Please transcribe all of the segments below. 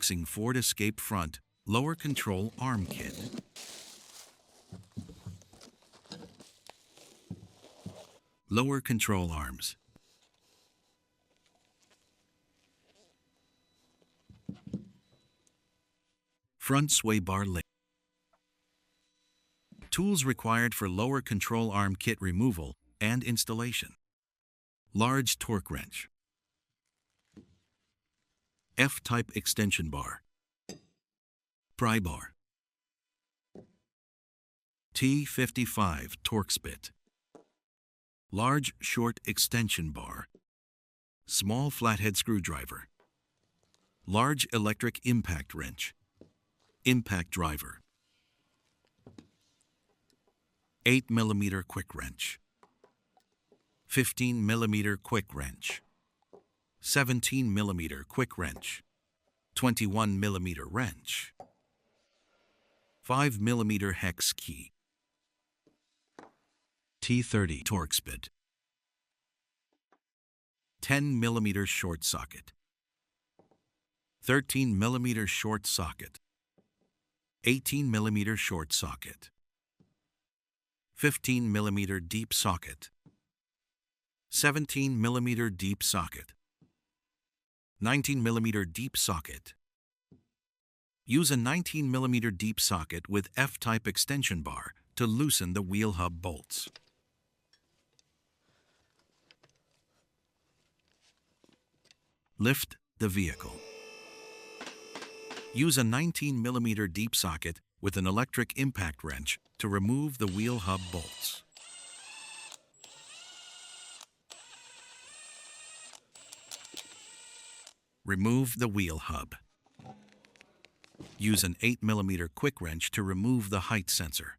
Unboxing Ford Escape Front Lower Control Arm Kit. Lower control arms. Front sway bar link. Tools required for lower control arm kit removal and installation. Large torque wrench. F-type extension bar. Pry bar. T55 torx bit. Large short extension bar. Small flathead screwdriver. Large electric impact wrench. Impact driver. 8 mm quick wrench. 15 mm quick wrench. 17 mm quick wrench. 21 mm wrench. 5 mm hex key. T30 torx bit. 10 mm short socket. 13 mm short socket. 18 mm short socket. 15 mm deep socket. 17 mm deep socket. 19 mm deep socket. Use a 19 mm deep socket with F-type extension bar to loosen the wheel hub bolts. Lift the vehicle. Use a 19 mm deep socket with an electric impact wrench to remove the wheel hub bolts. Remove the wheel hub. Use an 8 mm quick wrench to remove the height sensor.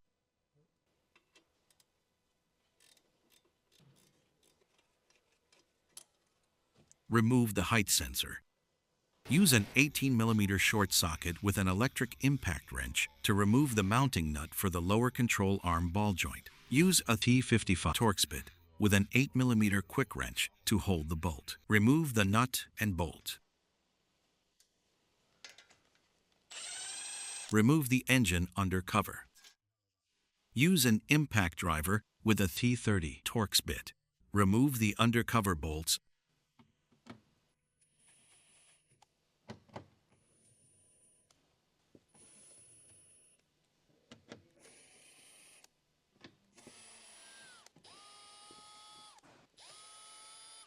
Remove the height sensor. Use an 18 mm short socket with an electric impact wrench to remove the mounting nut for the lower control arm ball joint. Use a T55 torx bit with an 8 mm quick wrench to hold the bolt. Remove the nut and bolt. Remove the engine under cover. Use an impact driver with a T30 torx bit. Remove the undercover bolts.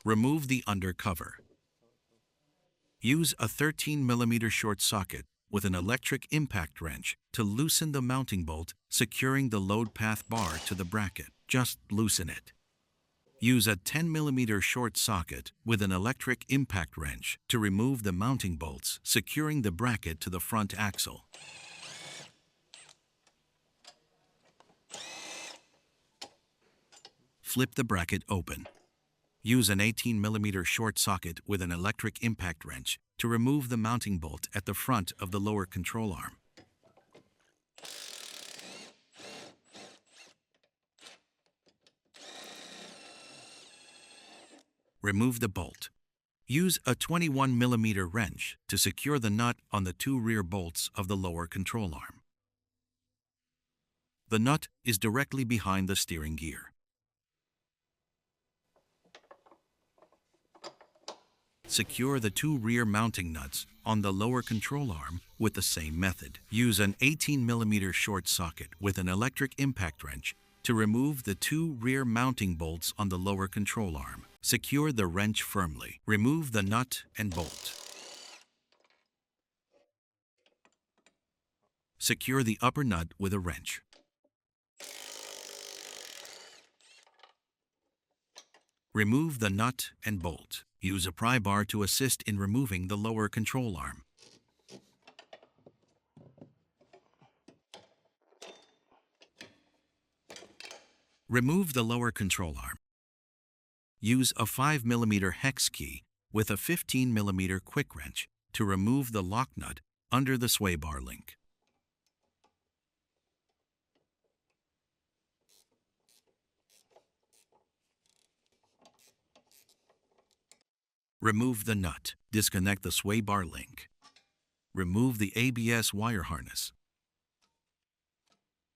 Remove the undercover. Use a 13 mm short socket with an electric impact wrench to loosen the mounting bolt securing the load path bar to the bracket. Just loosen it. Use a 10 mm short socket with an electric impact wrench to remove the mounting bolts securing the bracket to the front axle. Flip the bracket open. Use an 18 mm short socket with an electric impact wrench to remove the mounting bolt at the front of the lower control arm. Remove the bolt. Use a 21 mm wrench to secure the nut on the two rear bolts of the lower control arm. The nut is directly behind the steering gear. Secure the two rear mounting nuts on the lower control arm with the same method. Use an 18 mm short socket with an electric impact wrench to remove the two rear mounting bolts on the lower control arm. Secure the wrench firmly. Remove the nut and bolt. Secure the upper nut with a wrench. Remove the nut and bolt. Use a pry bar to assist in removing the lower control arm. Remove the lower control arm. Use a 5 mm hex key with a 15 mm quick wrench to remove the lock nut under the sway bar link. Remove the nut. Disconnect the sway bar link. remove the ABS wire harness.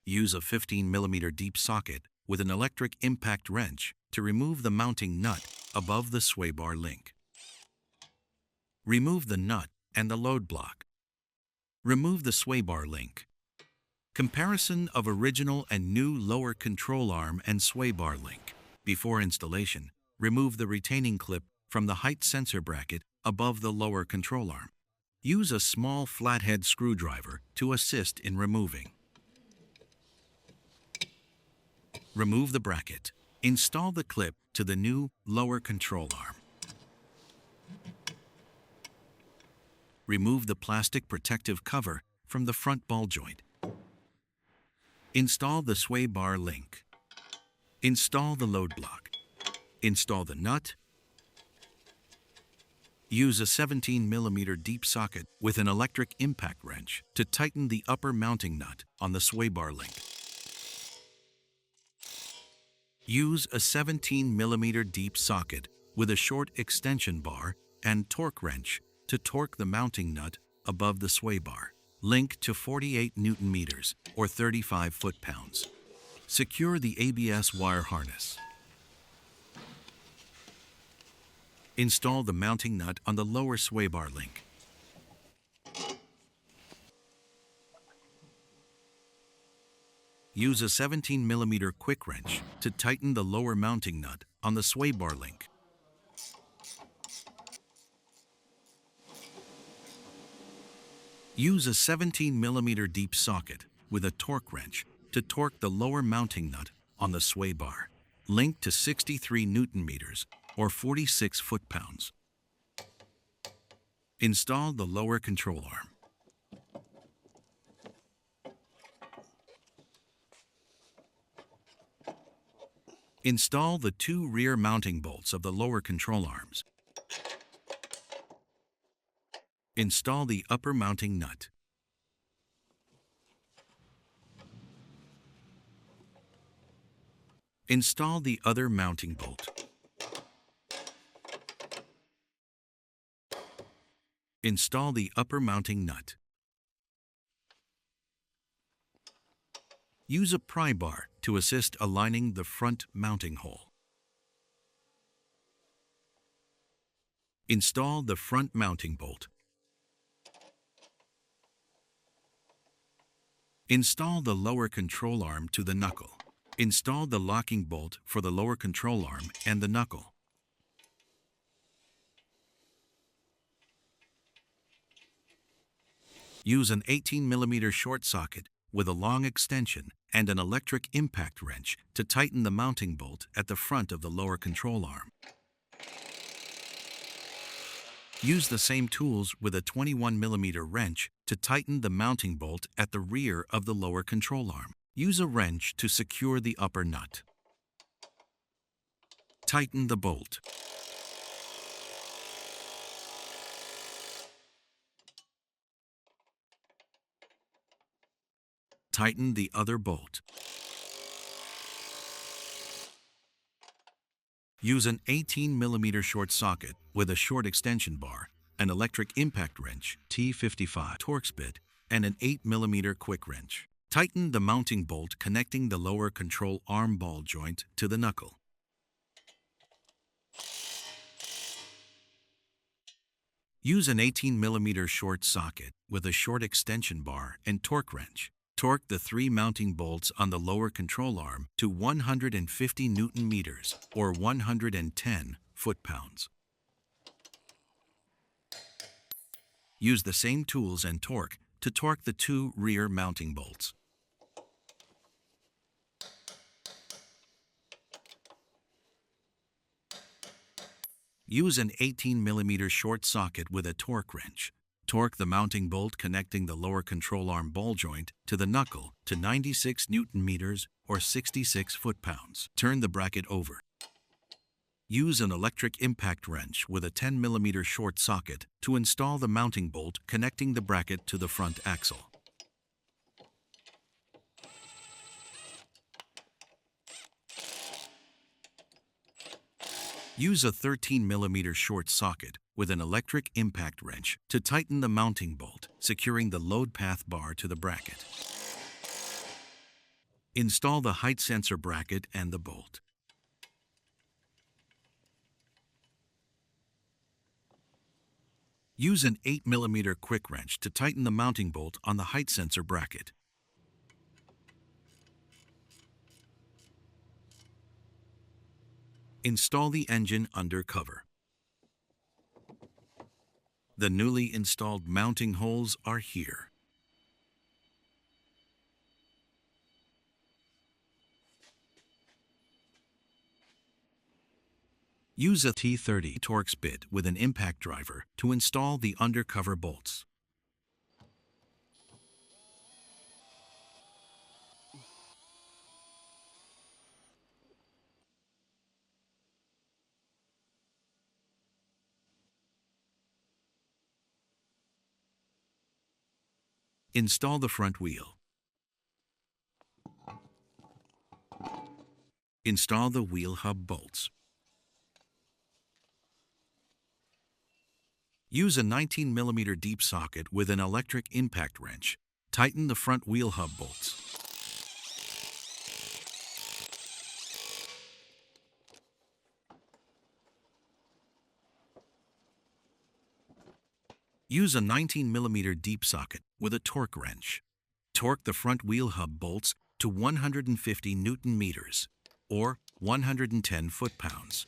Use a 15mm deep socket with an electric impact wrench to remove the mounting nut above the sway bar link. Remove the nut and the load block. Remove the sway bar link. Comparison of original and new lower control arm and sway bar link. Before installation, remove the retaining clip from the height sensor bracket above the lower control arm. Use a small flathead screwdriver to assist in removing. Remove the bracket. Install the clip to the new lower control arm. Remove the plastic protective cover from the front ball joint. Install the sway bar link. Install the load block. Install the nut. Use a 17mm deep socket with an electric impact wrench to tighten the upper mounting nut on the sway bar link. Use a 17mm deep socket with a short extension bar and torque wrench to torque the mounting nut above the sway bar. Link to 48 Nm or 35 foot-pounds. Secure the ABS wire harness. Install the mounting nut on the lower sway bar link. Use a 17mm quick wrench to tighten the lower mounting nut on the sway bar link. Use a 17mm deep socket with a torque wrench to torque the lower mounting nut on the sway bar. Link to 63 Nm or 46 foot-pounds. Install the lower control arm. Install the two rear mounting bolts of the lower control arms. Install the upper mounting nut. Install the other mounting bolt. Install the upper mounting nut. Use a pry bar to assist aligning the front mounting hole. Install the front mounting bolt. Install the lower control arm to the knuckle. Install the locking bolt for the lower control arm and the knuckle. Use an 18mm short socket with a long extension and an electric impact wrench to tighten the mounting bolt at the front of the lower control arm. Use the same tools with a 21mm wrench to tighten the mounting bolt at the rear of the lower control arm. Use a wrench to secure the upper nut. Tighten the bolt. Tighten the other bolt. Use an 18mm short socket with a short extension bar, an electric impact wrench, T55 Torx bit, and an 8mm quick wrench. Tighten the mounting bolt connecting the lower control arm ball joint to the knuckle. Use an 18mm short socket with a short extension bar and torque wrench. Torque the three mounting bolts on the lower control arm to 150 Nm or 110 foot-pounds. Use the same tools and torque to torque the two rear mounting bolts. Use an 18mm short socket with a torque wrench. Torque the mounting bolt connecting the lower control arm ball joint to the knuckle to 96 Nm or 66 foot-pounds. Turn the bracket over. Use an electric impact wrench with a 10mm short socket to install the mounting bolt connecting the bracket to the front axle. Use a 13mm short socket with an electric impact wrench to tighten the mounting bolt, securing the load path bar to the bracket. Install the height sensor bracket and the bolt. Use an 8 mm quick wrench to tighten the mounting bolt on the height sensor bracket. Install the engine under cover. The newly installed mounting holes are here. Use a T30 Torx bit with an impact driver to install the undercover bolts. Install the front wheel. Install the wheel hub bolts. Use a 19 mm deep socket with an electric impact wrench. Tighten the front wheel hub bolts. Use a 19 mm deep socket with a torque wrench. Torque the front wheel hub bolts to 150 Newton meters, or 110 foot-pounds.